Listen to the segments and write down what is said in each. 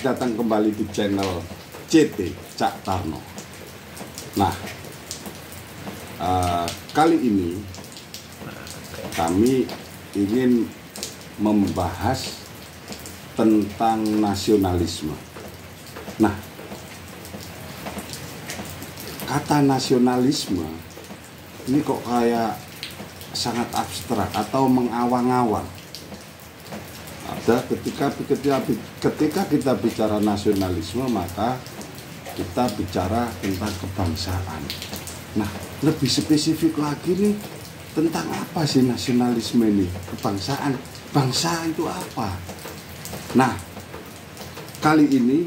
datang kembali di channel CT Cak Tarno. Nah, kali ini kami ingin membahas tentang nasionalisme. Nah, kata nasionalisme ini kok kayak sangat abstrak atau mengawang-awang. Ada ketika kita bicara nasionalisme, maka kita bicara tentang kebangsaan. Nah, lebih spesifik lagi nih, tentang apa sih nasionalisme ini? Kebangsaan, bangsa itu apa? Nah, kali ini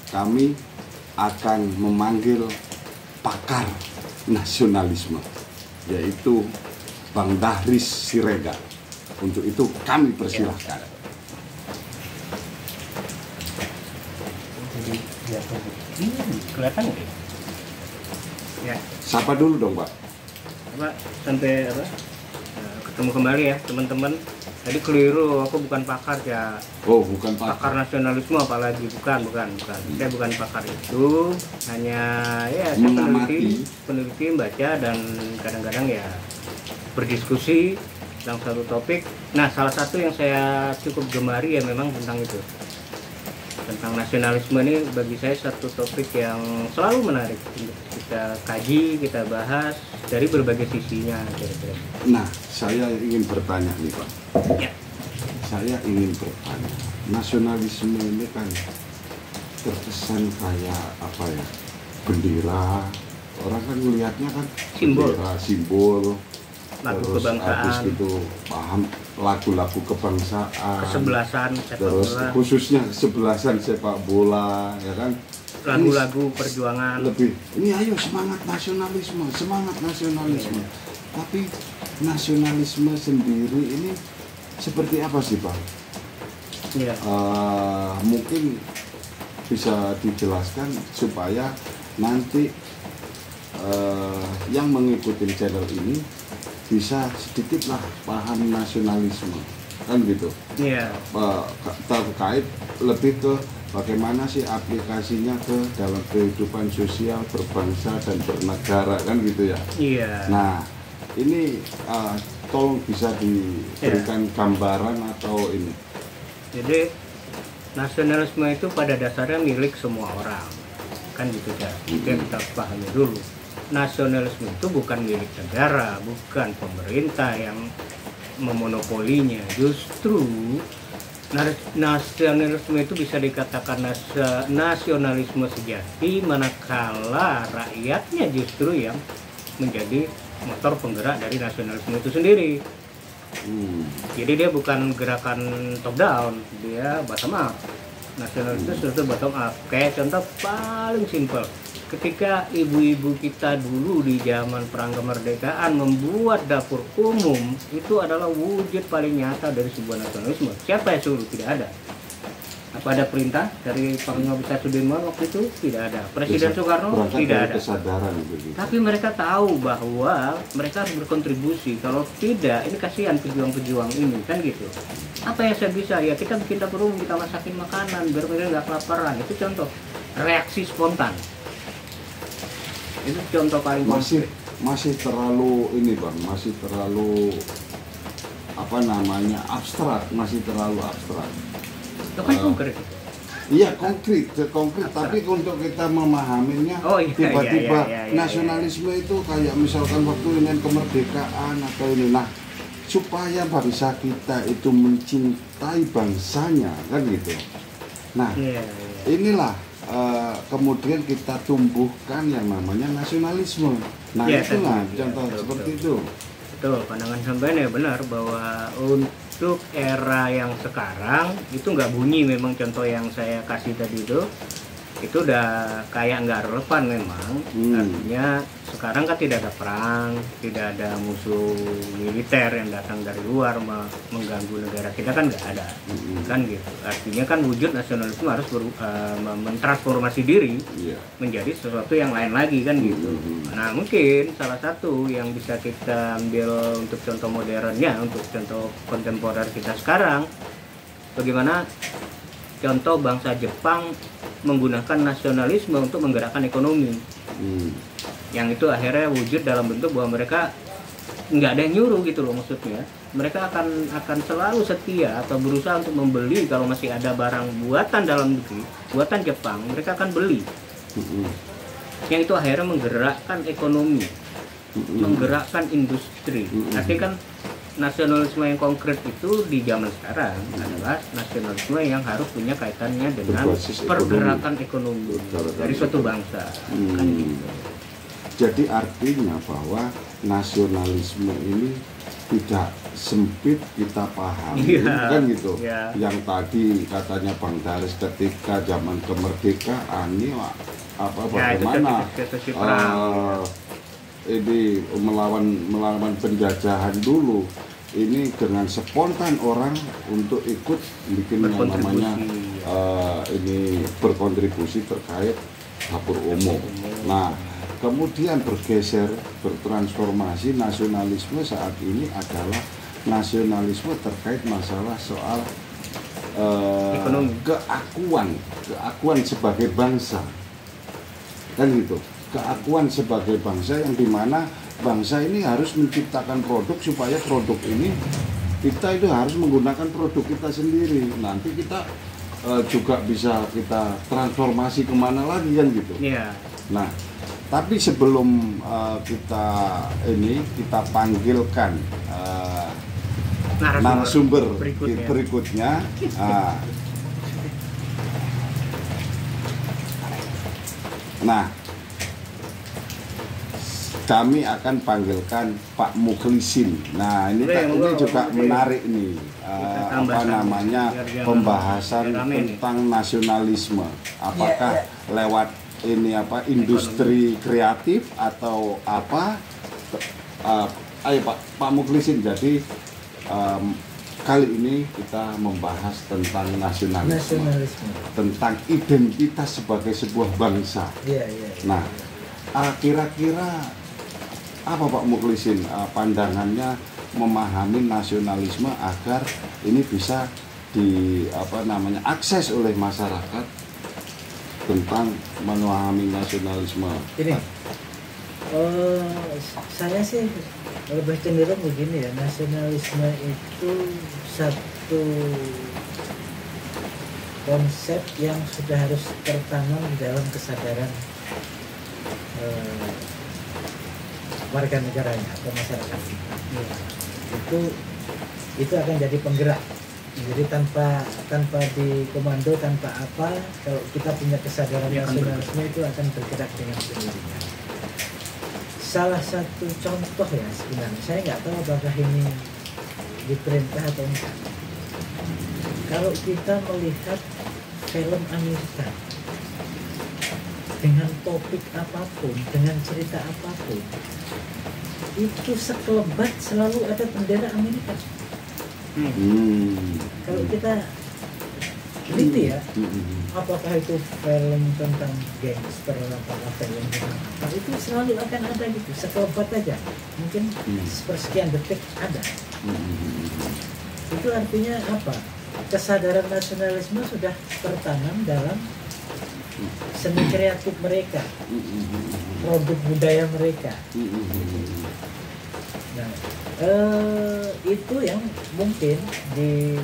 kami akan memanggil pakar nasionalisme, yaitu Bang Dahris Siregar. Untuk itu kami persilahkan. Kelihatan nggak? Ya. Sapa dulu dong, Pak. Apa sampai apa? Ketemu kembali ya teman-teman. Tadi keliru, aku bukan pakar ya. Oh, bukan Pakar nasionalisme apalagi, bukan. Saya bukan pakar itu, hanya ya saya peneliti, baca dan kadang-kadang ya berdiskusi tentang satu topik. Nah, salah satu yang saya cukup gemari ya memang tentang itu. Tentang nasionalisme ini bagi saya satu topik yang selalu menarik untuk kita kaji, kita bahas dari berbagai sisinya kira-kira. Nah, saya ingin bertanya nih, Pak. Ya. Saya ingin bertanya, nasionalisme ini kan terkesan kayak apa ya? Bendera. Orang kan melihatnya kan Simbol. Bendera, simbol. Lagu Terus kebangsaan. habis gitu paham lagu-lagu kebangsaan. Kesebelasan sepak Terus bola. khususnya kesebelasan sepak bola, ya kan? Lagu-lagu perjuangan. Lebih ini ayo semangat nasionalisme. Tapi nasionalisme sendiri ini seperti apa sih, Bang? Iya. Mungkin bisa dijelaskan supaya nanti yang mengikuti channel ini bisa sedikitlah paham nasionalisme, kan gitu. Iya. Terkait lebih ke bagaimana sih aplikasinya ke dalam kehidupan sosial berbangsa dan bernegara, kan gitu ya. Iya. Nah, ini tolong bisa diberikan gambaran atau ini. Jadi nasionalisme itu pada dasarnya milik semua orang, kan gitu ya. Itu yang kita pahami dulu. Nasionalisme itu bukan milik negara, bukan pemerintah yang memonopolinya. Justru nasionalisme itu bisa dikatakan nasionalisme sejati manakala rakyatnya justru yang menjadi motor penggerak dari nasionalisme itu sendiri. Jadi dia bukan gerakan top down, dia bottom up. Nasionalisme itu bottom up. Kayak contoh paling simpel, ketika ibu-ibu kita dulu di zaman perang kemerdekaan membuat dapur umum, itu adalah wujud paling nyata dari sebuah nasionalisme. Siapa yang suruh? Tidak ada. Apa ada perintah dari Panglima Besar Sudirman waktu itu? Tidak ada. Presiden Soekarno? Tidak ada. Kesadaran begitu. Tapi mereka tahu bahwa mereka harus berkontribusi. Kalau tidak, ini kasihan pejuang-pejuang ini, kan gitu. Apa yang saya bisa? Ya kita bikin dapur umum, kita masakin makanan biar mereka nggak kelaparan. Itu contoh reaksi spontan. Itu contoh paling masih terlalu ini, Bang, masih terlalu apa namanya abstrak, masih terlalu abstrak. itu kan konkret. Iya, konkret, tapi untuk kita memahaminya tiba-tiba nasionalisme itu kayak misalkan waktu dengan kemerdekaan atau ini. Nah, supaya bangsa kita itu mencintai bangsanya, kan gitu. Nah, inilah kemudian kita tumbuhkan yang namanya nasionalisme. Nah, itulah contoh seperti itu. Betul, pandangan sampean ya benar bahwa untuk era yang sekarang itu nggak bunyi memang contoh yang saya kasih tadi itu udah kayak nggak relevan memang. Artinya sekarang kan tidak ada perang, tidak ada musuh militer yang datang dari luar mengganggu negara kita, kan nggak ada, kan gitu. Artinya kan wujud nasionalisme harus mentransformasi diri menjadi sesuatu yang lain lagi, kan gitu. Nah, mungkin salah satu yang bisa kita ambil untuk contoh modernnya, untuk contoh kontemporer kita sekarang, bagaimana contoh bangsa Jepang menggunakan nasionalisme untuk menggerakkan ekonomi. Yang itu akhirnya wujud dalam bentuk bahwa mereka nggak ada yang nyuruh gitu loh, maksudnya mereka akan selalu setia atau berusaha untuk membeli kalau masih ada barang buatan dalam negeri, buatan Jepang, mereka akan beli. Yang itu akhirnya menggerakkan ekonomi, menggerakkan industri. Artinya kan nasionalisme yang konkret itu di zaman sekarang adalah nasionalisme yang harus punya kaitannya dengan pergerakan ekonomi dari suatu bangsa. Kan gitu. Jadi artinya bahwa nasionalisme ini tidak sempit kita pahami, kan gitu. Yang tadi katanya Bang Daris ketika zaman kemerdekaan ini bagaimana ini melawan penjajahan dulu, ini dengan spontan orang untuk ikut bikin yang namanya ini berkontribusi terkait dapur umum. Nah, kemudian bertransformasi nasionalisme saat ini adalah nasionalisme terkait masalah soal keakuan sebagai bangsa, kan gitu. Keakuan sebagai bangsa yang dimana bangsa ini harus menciptakan produk supaya produk ini kita itu harus menggunakan produk kita sendiri. Nanti kita juga bisa kita transformasi kemana lagi kan gitu. Nah, tapi sebelum kita panggilkan narasumber berikutnya, nah kami akan panggilkan Pak Mukhlisin. Nah ini juga menarik nih, pembahasan tentang nasionalisme. Apakah lewat industri kreatif atau apa? Ayo Pak Mukhlisin. Jadi kali ini kita membahas tentang nasionalisme. Tentang identitas sebagai sebuah bangsa. Nah, kira-kira apa Pak Mukhlisin pandangannya memahami nasionalisme agar ini bisa akses oleh masyarakat tentang memahami nasionalisme? Ini saya sih lebih cenderung begini ya, nasionalisme itu satu konsep yang sudah harus tertanam di dalam kesadaran warga negaranya atau masyarakat kita. Itu akan jadi penggerak. Jadi tanpa dikomando, tanpa apa, kalau kita punya kesadaran nasionalisme itu akan bergerak dengan sendirinya. Salah satu contoh ya sebenarnya, saya nggak tahu apakah ini diperintah atau enggak. Kalau kita melihat film Amerika dengan topik apapun, dengan cerita apapun, itu sekelebat selalu ada bendera Amerika. Kalau kita teliti ya, apakah itu film tentang gangster, apakah film tentang apa, itu selalu akan ada gitu, sekelebat aja, mungkin sepersekian detik ada. Itu artinya apa? Kesadaran nasionalisme sudah tertanam dalam seni kreatif mereka, produk budaya mereka. Nah, itu yang mungkin di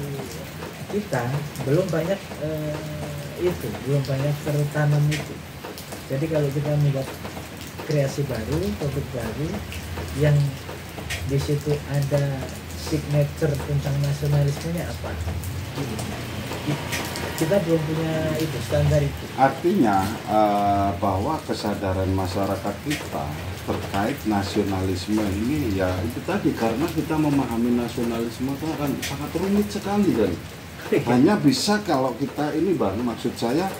kita belum banyak belum banyak tertanam itu. Jadi kalau kita melihat kreasi baru, produk baru yang di situ ada signature tentang nasionalismenya apa? Kita belum punya itu, standar itu. Artinya bahwa kesadaran masyarakat kita terkait nasionalisme ini ya itu tadi, karena kita memahami nasionalisme itu akan sangat rumit sekali kan. Hanya bisa kalau kita ini Bang, maksud saya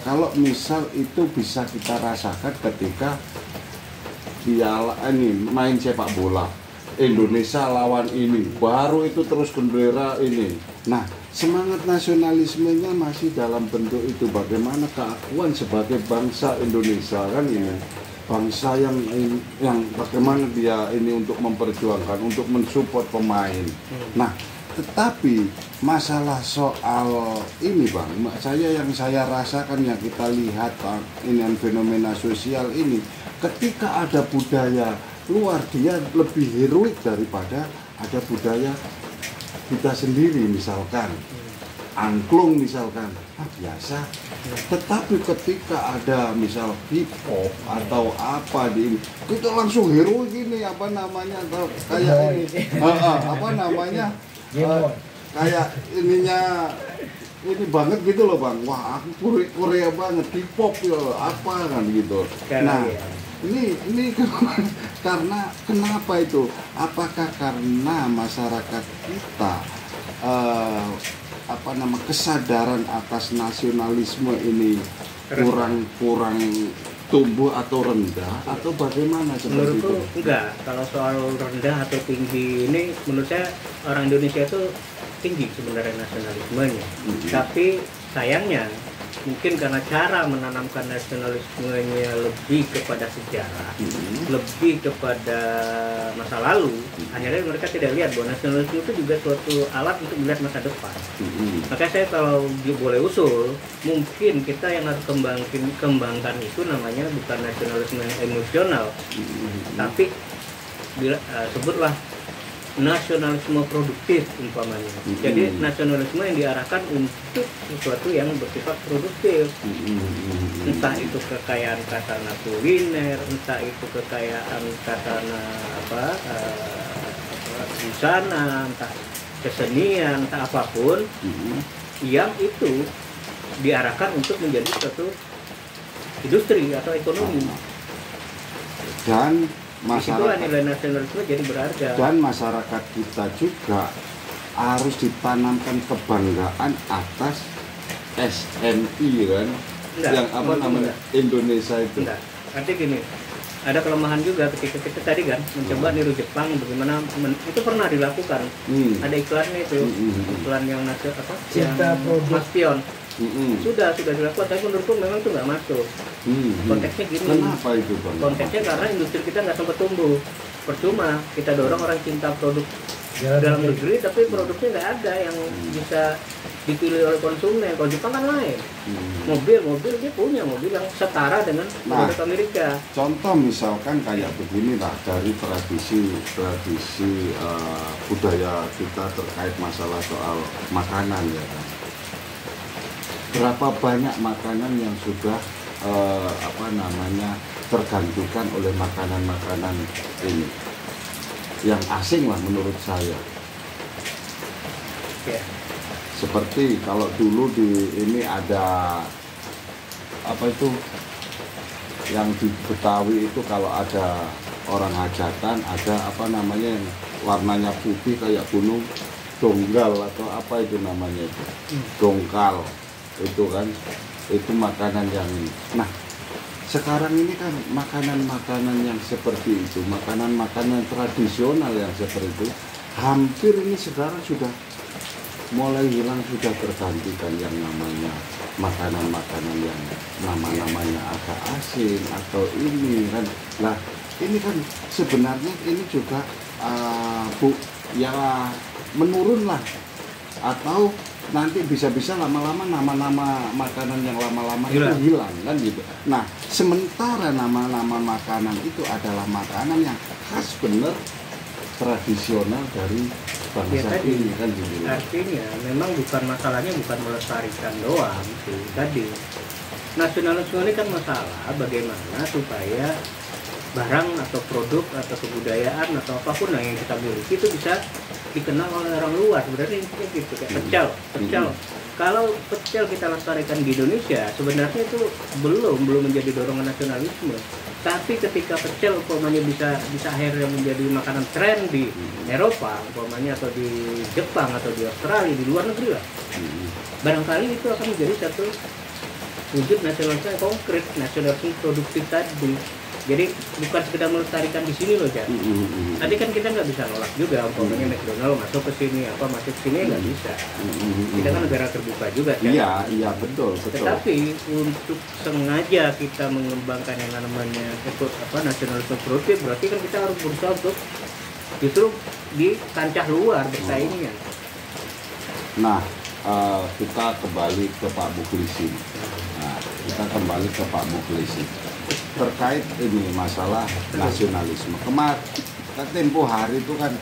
kalau misal itu bisa kita rasakan ketika main sepak bola Indonesia lawan ini, baru itu terus bendera ini. Nah, semangat nasionalismenya masih dalam bentuk itu, bagaimana keakuan sebagai bangsa Indonesia kan ini, bangsa yang bagaimana dia ini untuk memperjuangkan, untuk mensupport pemain. Nah, tetapi masalah soal ini Bang, yang saya rasakan, yang kita lihat Bang, ini fenomena sosial ini, ketika ada budaya luar, dia lebih heroik daripada ada budaya kita sendiri. Misalkan angklung misalkan, biasa. Tetapi ketika ada misal hip hop atau apa di ini, kita langsung heroik ini, apa namanya, kayak ini, apa namanya, kayak ininya ini banget gitu loh Bang. Wah, aku Korea banget, hip hop ya, apa kan gitu. Nah, ini karena kenapa itu? Apakah karena masyarakat kita kesadaran atas nasionalisme ini kurang tumbuh atau rendah, atau bagaimana seperti itu? Enggak, kalau soal rendah atau tinggi ini menurut saya orang Indonesia itu tinggi sebenarnya nasionalismenya. Tapi sayangnya mungkin karena cara menanamkan nasionalismenya lebih kepada sejarah, lebih kepada masa lalu, akhirnya mereka tidak lihat bahwa nasionalisme itu juga suatu alat untuk melihat masa depan. Makanya saya kalau boleh usul, mungkin kita yang harus kembangkan itu namanya bukan nasionalisme yang emosional, tapi sebutlah nasionalisme produktif umpamanya. Jadi nasionalisme yang diarahkan untuk sesuatu yang bersifat produktif. Entah itu kekayaan kasana kuliner, entah itu kekayaan kasana busana, entah kesenian, entah apapun yang itu diarahkan untuk menjadi suatu industri atau ekonomi. Dan masyarakat, nilai nasionalisme jadi berharga. Dan masyarakat kita juga harus ditanamkan kebanggaan atas SNI kan. Yang apa namanya Indonesia itu. Enggak. Artinya gini, ada kelemahan juga ketika kita tadi kan mencoba niru Jepang, bagaimana itu pernah dilakukan. Ada iklannya itu, iklan yang cinta produk Mastion. Sudah dilakukan, tapi menurutku memang itu nggak masuk. Konteksnya gini. Kenapa itu Bang? Konteksnya karena industri kita nggak sempat tumbuh. Percuma kita dorong orang cinta produk dalam negeri, tapi produknya nggak ada yang bisa dipilih oleh konsumen. Kalau Jepang kan lain. Mobil dia punya mobil yang setara dengan produk Amerika. Contoh misalkan kayak begini lah, dari tradisi budaya kita terkait masalah soal makanan ya kan. Berapa banyak makanan yang sudah tergantikan oleh makanan-makanan ini yang asing lah menurut saya. Seperti kalau dulu di ini ada yang di Betawi itu, kalau ada orang hajatan ada yang warnanya putih kayak gunung donggal atau apa itu namanya itu, dongkal itu kan, itu makanan yang sekarang ini kan makanan-makanan yang seperti itu, makanan-makanan tradisional yang seperti itu hampir ini sekarang sudah mulai hilang, sudah tergantikan yang namanya makanan-makanan yang nama-namanya agak asing atau ini kan. Nah ini kan sebenarnya ini juga menurun lah, atau nanti bisa-bisa lama-lama nama-nama makanan yang lama-lama itu hilang kan gitu. Nah sementara nama-nama makanan itu adalah makanan yang khas bener tradisional dari bangsa ini kan gitu. Artinya memang masalahnya bukan melestarikan doang sih tadi. Nasionalisme ini kan masalah bagaimana supaya barang atau produk atau kebudayaan atau apapun yang kita miliki itu bisa dikenal oleh orang luar. Sebenarnya intinya gitu, kayak pecel. Kalau pecel kita lestarikan di Indonesia, sebenarnya itu belum menjadi dorongan nasionalisme. Tapi ketika pecel umpamanya bisa akhirnya menjadi makanan tren di Eropa umpamanya, atau di Jepang atau di Australia, di luar negeri lah, barangkali itu akan menjadi satu wujud nasionalisme konkret, nasionalisme produktif tadi. Jadi bukan sekedar melestarikan di sini loh, Jan. Tadi kan kita nggak bisa nolak juga, umpamanya McDonald masuk ke sini, masuk ke sini nggak bisa. Kita kan negara terbuka juga, Jan. Iya betul. Tetapi untuk sengaja kita mengembangkan yang namanya nasionalisme produktif, berarti kan kita harus berusaha untuk justru di kancah luar bersaingnya. Nah, kita kembali ke Pak Mukhlisin. Nah, kita kembali ke Pak Mukhlisin terkait ini masalah nasionalisme. Kemarin tempo hari itu kan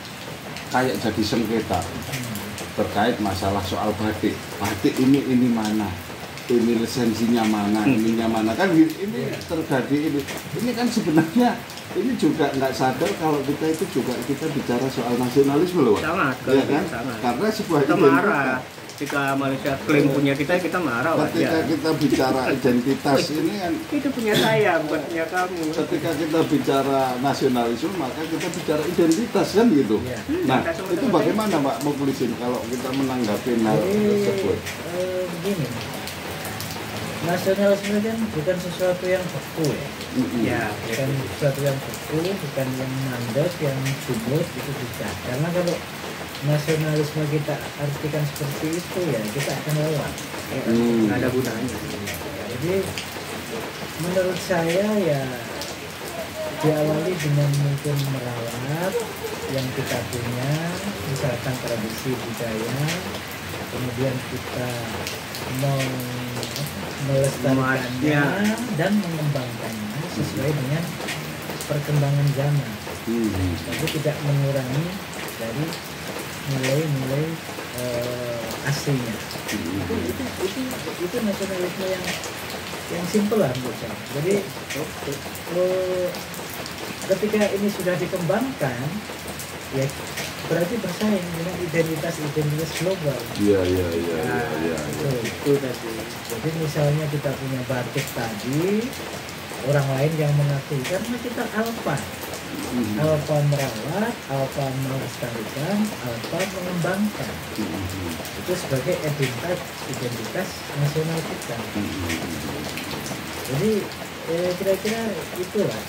kayak jadi sengketa terkait masalah soal batik. Batik ini mana? Ini lisensinya mana? Ininya mana? Kan ini terjadi ini. Ini kan sebenarnya ini juga nggak sadar kalau kita itu juga kita bicara soal nasionalisme loh. Sangat, ya kan? sangat. Karena sebuah kita marah. Ketika Malaysia klaim punya kita marah. Ketika kita bicara identitas ini kan itu punya saya, bukan punya kamu. Ketika kita bicara nasionalisme, maka kita bicara identitas kan gitu. Ya. Nah, itu bagaimana Pak Mukhlisin kalau kita menanggapi hal tersebut? Begini, nasionalisme kan bukan sesuatu yang beku ya. Ya, Bukan sesuatu yang beku, bukan yang mandek, yang sumut, itu tidak. Karena kalau nasionalisme kita artikan seperti itu ya kita akan lewat. Nggak ada gunanya. Jadi menurut saya ya diawali dengan mungkin merawat yang kita punya, misalkan tradisi budaya, kemudian kita melestarikannya dan mengembangkannya sesuai dengan perkembangan zaman, tapi tidak mengurangi dari nilai-nilai aslinya. Itu nasionalisme yang simpel lah menurut saya. Jadi ketika ini sudah dikembangkan, ya berarti bersaing dengan identitas global. Iya. Itu tadi. Jadi misalnya kita punya batik tadi, orang lain yang mengakui karena kita alfa. Alfa merawat, alfa melestarikan, alfa mengembangkan. Itu sebagai identitas nasional kita. Jadi kira-kira itulah.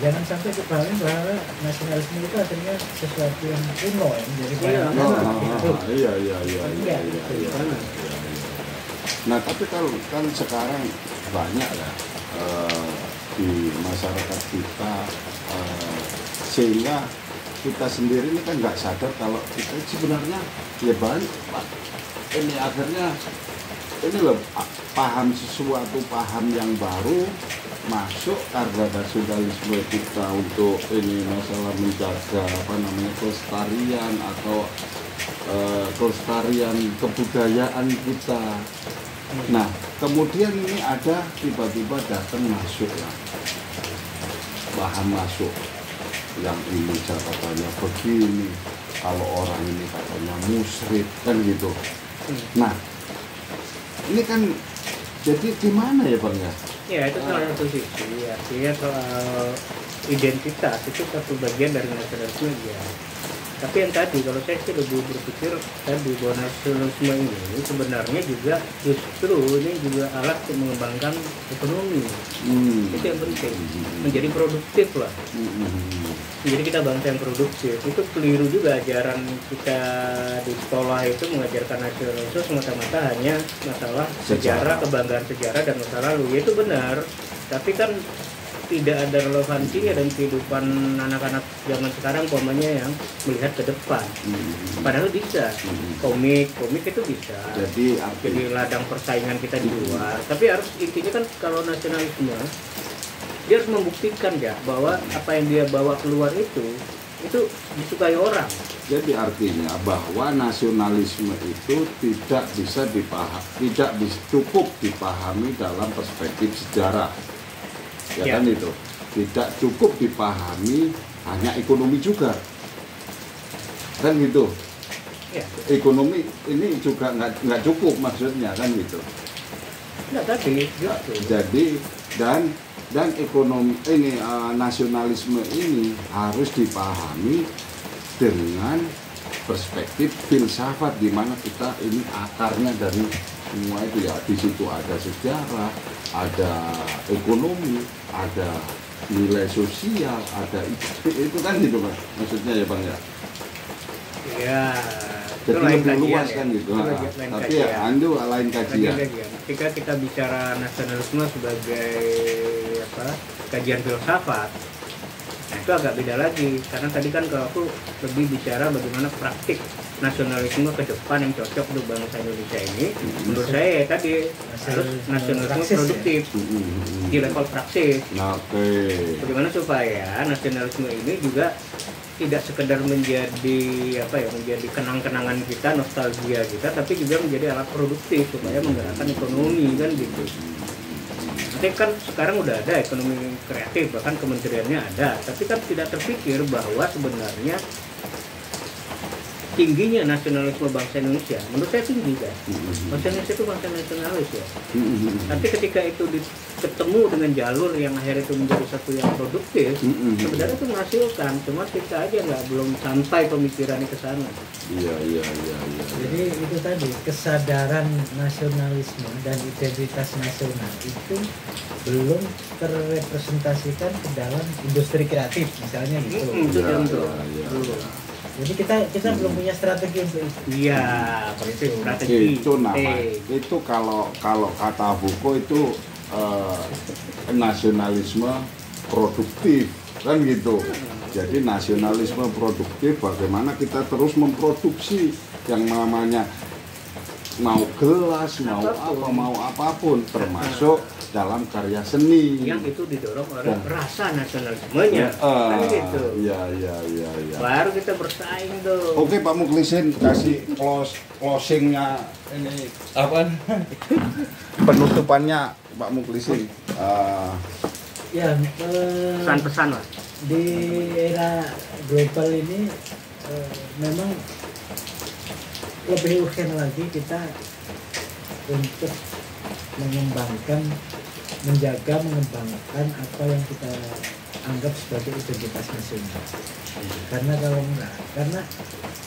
Jangan sampai kebalik bahwa nasionalisme itu akhirnya sesuatu yang kuno ya. Jadi Iya. Nah, tapi kalau kan sekarang banyak ya di masyarakat kita sehingga kita sendiri ini kan nggak sadar kalau kita sebenarnya ya banyak Pak. Ini akhirnya ini loh paham yang baru masuk karena nasionalisme kita untuk ini masalah menjaga kelestarian atau kelestarian kebudayaan kita. Nah, kemudian ini ada tiba-tiba datang masuk ya bahan masuk yang ini catatannya begini, kalau orang ini katanya musyrik kan gitu. Nah, ini kan jadi gimana ya Bang ya? Ya itu salah satu sisi, artinya soal identitas itu satu bagian dari nasionalisme ya. Tapi yang tadi kalau saya sih lebih berpikir tadi bahwa nasionalisme ini sebenarnya juga justru ini juga alat untuk mengembangkan ekonomi. Itu yang penting, menjadi produktif lah. Jadi kita bangsa yang produktif. Itu keliru juga ajaran kita di sekolah itu mengajarkan nasionalisme semata-mata hanya masalah sejarah, kebanggaan sejarah dan masa lalu. Ya itu benar, tapi kan tidak ada relevansinya dan kehidupan anak-anak zaman sekarang umpamanya yang melihat ke depan. Padahal bisa. Komik itu bisa. Jadi ladang persaingan kita di luar. Tapi harus intinya kan kalau nasionalisme dia harus membuktikan ya bahwa apa yang dia bawa keluar itu disukai orang. Jadi artinya bahwa nasionalisme itu tidak bisa cukup dipahami dalam perspektif sejarah. Ya kan itu tidak cukup dipahami hanya ekonomi juga kan gitu ya. Ekonomi ini juga nggak cukup maksudnya kan gitu nggak tadi gitu. Jadi dan ekonomi ini nasionalisme ini harus dipahami dengan perspektif filsafat di mana kita ini akarnya dari semua itu ya. Di situ ada sejarah, ada ekonomi, ada nilai sosial, ada itu kan gitu Bang. Maksudnya ya Bang ya. Ya. Jadi lebih luas kan gitu. Tapi ya Ando lain kajian. Ketika kita bicara nasionalisme sebagai kajian filsafat, nah itu agak beda lagi karena tadi kan kalau aku lebih bicara bagaimana praktik nasionalisme ke depan yang cocok untuk bangsa Indonesia ini, menurut saya tadi harus nasionalisme produktif di level praksis. Bagaimana supaya nasionalisme ini juga tidak sekedar menjadi menjadi kenang-kenangan kita, nostalgia kita, tapi juga menjadi alat produktif supaya menggerakkan ekonomi kan gitu. Nanti kan sekarang udah ada ekonomi kreatif, bahkan kementeriannya ada, tapi kan tidak terpikir bahwa sebenarnya tingginya nasionalisme bangsa Indonesia, menurut saya tinggi kan. Bangsa Indonesia itu bangsa nasionalis ya. Tapi ketika itu ketemu dengan jalur yang akhirnya itu menjadi satu yang produktif, sebenarnya itu menghasilkan. Cuma kita aja belum sampai pemikirannya ke sana. Iya. Jadi itu tadi kesadaran nasionalisme dan identitas nasional itu belum terrepresentasikan ke dalam industri kreatif misalnya gitu. Jadi kita belum punya strategi untuk itu. Iya, strategi. Itu itu kalau kata buku itu nasionalisme produktif kan gitu. Jadi nasionalisme produktif bagaimana kita terus memproduksi yang namanya mau gelas, mau apapun termasuk dalam karya seni yang itu didorong oleh rasa nasionalismenya kan gitu. Iya. Baru kita bersaing tuh. Oke Pak Mukhlisin, kasih closingnya ini apa penutupannya Pak Mukhlisin. Pesan-pesan lah. Di era global ini memang lebih urgen lagi kita untuk mengembangkan apa yang kita anggap sebagai identitas nasional. Karena kalau enggak, karena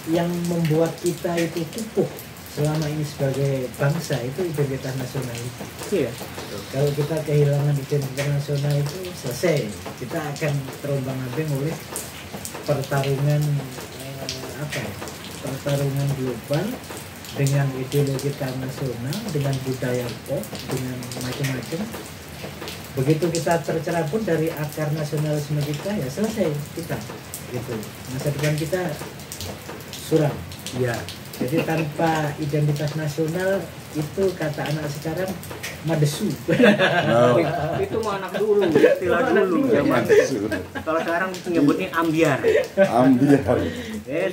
yang membuat kita itu kukuh selama ini sebagai bangsa itu identitas nasional itu. Iya. Kalau kita kehilangan identitas nasional itu selesai, kita akan terombang-ambing oleh pertarungan pertarungan global dengan ideologi nasional, dengan budaya pop, dengan macam-macam. Begitu kita tercerabut dari akar nasionalisme kita, ya selesai kita. Gitu. Masa depan kita suram. Ya. Jadi tanpa identitas nasional itu kata anak sekarang madesu. Itu mah anak dulu, istilah dulu zaman. Kalau sekarang menyebutnya ambiar.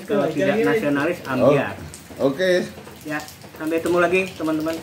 Kalau tidak nasionalis ambiar. Oke. Ya, sampai ketemu lagi teman-teman.